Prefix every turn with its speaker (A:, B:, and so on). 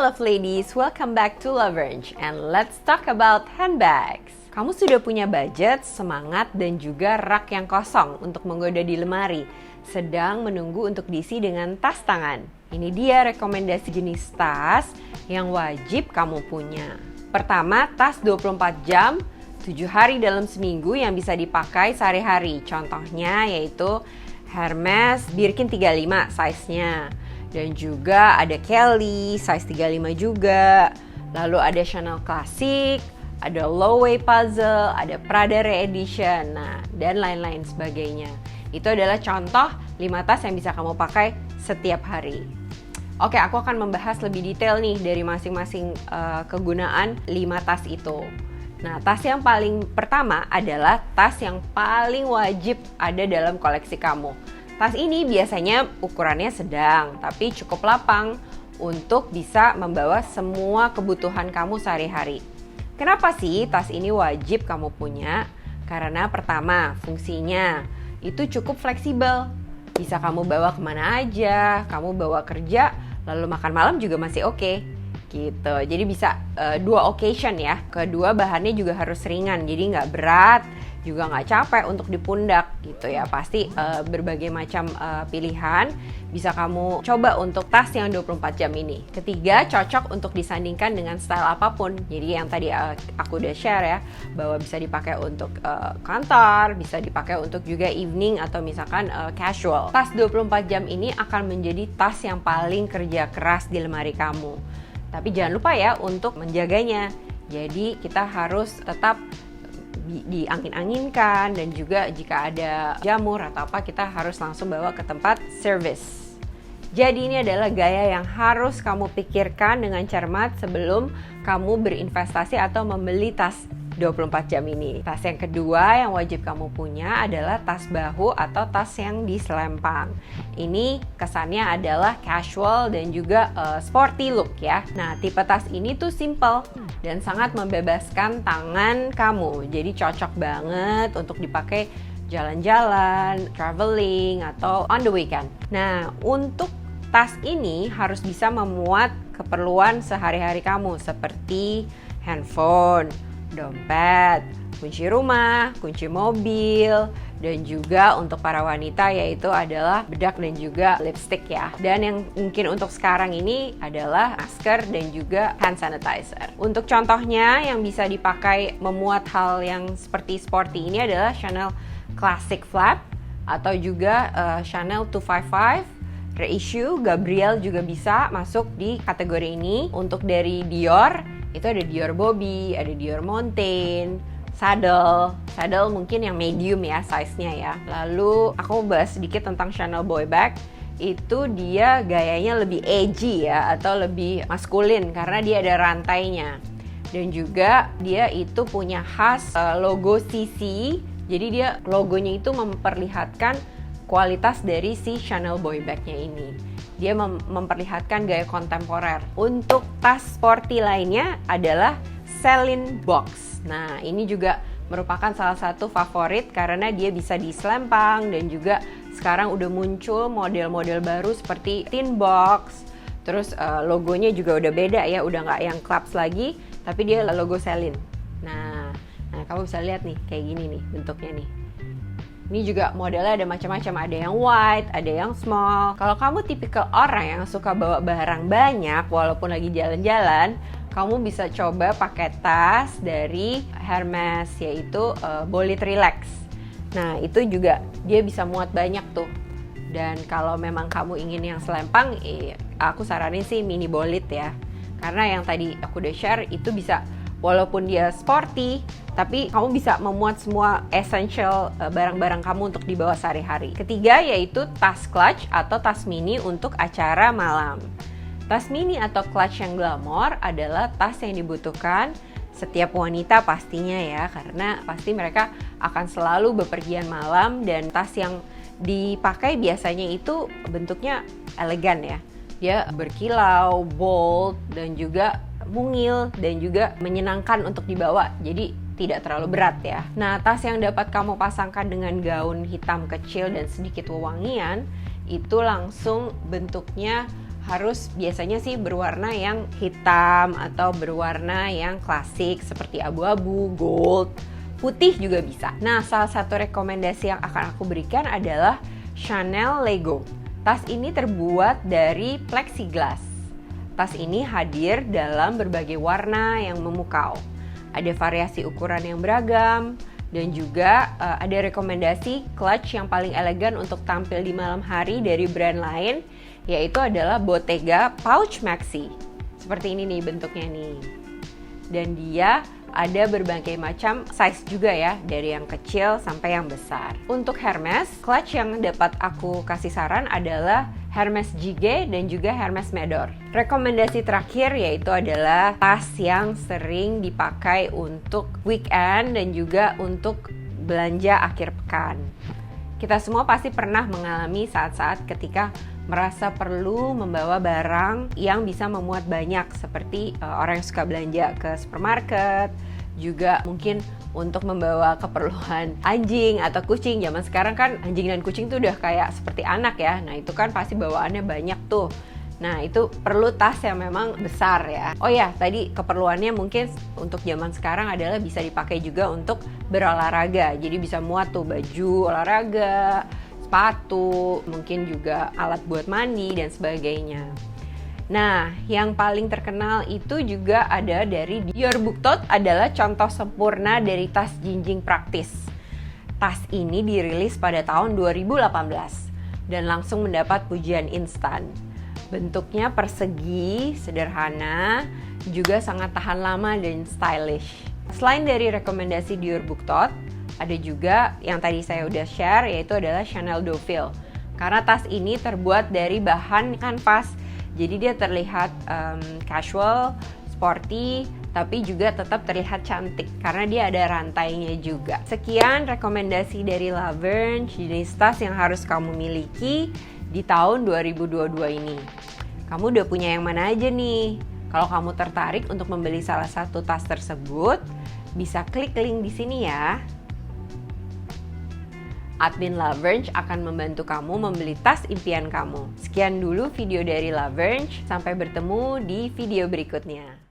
A: Love Ladies, welcome back to Loverange and let's talk about handbags. Kamu sudah punya budget, semangat, dan juga rak yang kosong untuk menggoda di lemari, sedang menunggu untuk diisi dengan tas tangan. Ini dia rekomendasi jenis tas yang wajib kamu punya. Pertama, tas 24 jam, 7 hari dalam seminggu yang bisa dipakai sehari-hari. Contohnya yaitu Hermes Birkin 35 size-nya. Dan juga ada Kelly, size 35 juga. Lalu ada Chanel Classic, ada Loewe Puzzle, ada Prada Re-Edition, dan lain-lain sebagainya. Itu adalah contoh 5 tas yang bisa kamu pakai setiap hari. Oke, aku akan membahas lebih detail nih dari masing-masing kegunaan 5 tas itu. Nah, tas yang paling pertama adalah tas yang paling wajib ada dalam koleksi kamu. Tas ini biasanya ukurannya sedang, tapi cukup lapang untuk bisa membawa semua kebutuhan kamu sehari-hari. Kenapa sih tas ini wajib kamu punya? Karena pertama, fungsinya itu cukup fleksibel. Bisa kamu bawa kemana aja, kamu bawa kerja, lalu makan malam juga masih oke. Gitu. Jadi bisa dua occasion ya. Kedua, bahannya juga harus ringan, jadi nggak berat, juga nggak capek untuk di pundak gitu ya. Pasti berbagai macam pilihan bisa kamu coba untuk tas yang 24 jam ini. Ketiga, cocok untuk disandingkan dengan style apapun. Jadi yang tadi aku udah share ya, bahwa bisa dipakai untuk kantor, bisa dipakai untuk juga evening atau misalkan casual. Tas 24 jam ini akan menjadi tas yang paling kerja keras di lemari kamu. Tapi jangan lupa ya untuk menjaganya. Jadi kita harus tetap diangin-anginkan, dan juga jika ada jamur atau apa kita harus langsung bawa ke tempat service. Jadi ini adalah gaya yang harus kamu pikirkan dengan cermat sebelum kamu berinvestasi atau membeli tas 24 jam ini. Tas yang kedua yang wajib kamu punya adalah tas bahu atau tas yang diselempang. Ini kesannya adalah casual dan juga sporty look ya. Nah, tipe tas ini tuh simple dan sangat membebaskan tangan kamu. Jadi cocok banget untuk dipakai jalan-jalan, traveling, atau on the weekend. Nah, untuk tas ini harus bisa memuat keperluan sehari-hari kamu seperti handphone, dompet, kunci rumah, kunci mobil, dan juga untuk para wanita yaitu adalah bedak dan juga lipstick ya. Dan yang mungkin untuk sekarang ini adalah masker dan juga hand sanitizer. Untuk contohnya yang bisa dipakai memuat hal yang seperti sporty ini adalah Chanel Classic Flap atau juga Chanel 255. Reissue, Gabrielle juga bisa masuk di kategori ini. Untuk dari Dior, itu ada Dior Bobby, ada Dior Montaigne, Saddle mungkin yang medium ya size-nya ya. Lalu aku bahas sedikit tentang Chanel Boy Bag. Itu dia gayanya lebih edgy ya, atau lebih maskulin karena dia ada rantainya. Dan juga dia itu punya khas logo CC. Jadi dia logonya itu memperlihatkan kualitas dari si Chanel Boy Bag-nya ini. Dia memperlihatkan gaya kontemporer. Untuk tas sporty lainnya adalah Celine Box. Nah, ini juga merupakan salah satu favorit karena dia bisa diselempang, dan juga sekarang udah muncul model-model baru seperti tin box. Terus logonya juga udah beda ya, udah nggak yang clubs lagi, tapi dia logo Celine. Nah, kamu bisa lihat nih kayak gini nih bentuknya nih. Ini juga modelnya ada macam-macam, ada yang wide, ada yang small. Kalau kamu tipikal orang yang suka bawa barang banyak walaupun lagi jalan-jalan, kamu bisa coba pakai tas dari Hermes yaitu Bolide Relax. Nah, itu juga dia bisa muat banyak tuh. Dan kalau memang kamu ingin yang selempang, aku saranin sih mini Bolide ya. Karena yang tadi aku udah share itu bisa, walaupun dia sporty, tapi kamu bisa memuat semua essential barang-barang kamu untuk dibawa sehari-hari. Ketiga yaitu tas clutch atau tas mini untuk acara malam. Tas mini atau clutch yang glamor adalah tas yang dibutuhkan setiap wanita pastinya ya, karena pasti mereka akan selalu bepergian malam, dan tas yang dipakai biasanya itu bentuknya elegan ya. Dia berkilau, bold, dan juga mungil, dan juga menyenangkan untuk dibawa. Jadi tidak terlalu berat ya. Nah, tas yang dapat kamu pasangkan dengan gaun hitam kecil dan sedikit wewangian, itu langsung bentuknya harus biasanya sih berwarna yang hitam atau berwarna yang klasik seperti abu-abu, gold, putih juga bisa. Nah, salah satu rekomendasi yang akan aku berikan adalah Chanel Lego. Tas ini terbuat dari plexiglass. Tas ini hadir dalam berbagai warna yang memukau. Ada variasi ukuran yang beragam, dan juga ada rekomendasi clutch yang paling elegan untuk tampil di malam hari dari brand lain, yaitu adalah Bottega Pouch Maxi. Seperti ini nih bentuknya nih. Dan dia ada berbagai macam size juga ya, dari yang kecil sampai yang besar. Untuk Hermes, clutch yang dapat aku kasih saran adalah Hermes Jige dan juga Hermes Medor. Rekomendasi terakhir yaitu adalah tas yang sering dipakai untuk weekend dan juga untuk belanja akhir pekan. Kita semua pasti pernah mengalami saat-saat ketika merasa perlu membawa barang yang bisa memuat banyak, seperti orang yang suka belanja ke supermarket, juga mungkin untuk membawa keperluan anjing atau kucing. Zaman sekarang kan anjing dan kucing tuh udah kayak seperti anak ya. Nah itu kan pasti bawaannya banyak tuh. Nah itu perlu tas yang memang besar ya. Oh ya, tadi keperluannya mungkin untuk zaman sekarang adalah bisa dipakai juga untuk berolahraga. Jadi bisa muat tuh baju olahraga, sepatu, mungkin juga alat buat mandi dan sebagainya. Nah, yang paling terkenal itu juga ada dari Dior Book Tote, adalah contoh sempurna dari tas jinjing praktis. Tas ini dirilis pada tahun 2018 dan langsung mendapat pujian instan. Bentuknya persegi, sederhana, juga sangat tahan lama dan stylish. Selain dari rekomendasi Dior Book Tote, ada juga yang tadi saya udah share, yaitu adalah Chanel Deauville. Karena tas ini terbuat dari bahan kanvas, jadi dia terlihat casual, sporty, tapi juga tetap terlihat cantik karena dia ada rantainya juga. Sekian rekomendasi dari Lavergne, jenis tas yang harus kamu miliki di tahun 2022 ini. Kamu udah punya yang mana aja nih? Kalau kamu tertarik untuk membeli salah satu tas tersebut, bisa klik link di sini ya. Admin Lavergne akan membantu kamu membeli tas impian kamu. Sekian dulu video dari Lavergne, sampai bertemu di video berikutnya.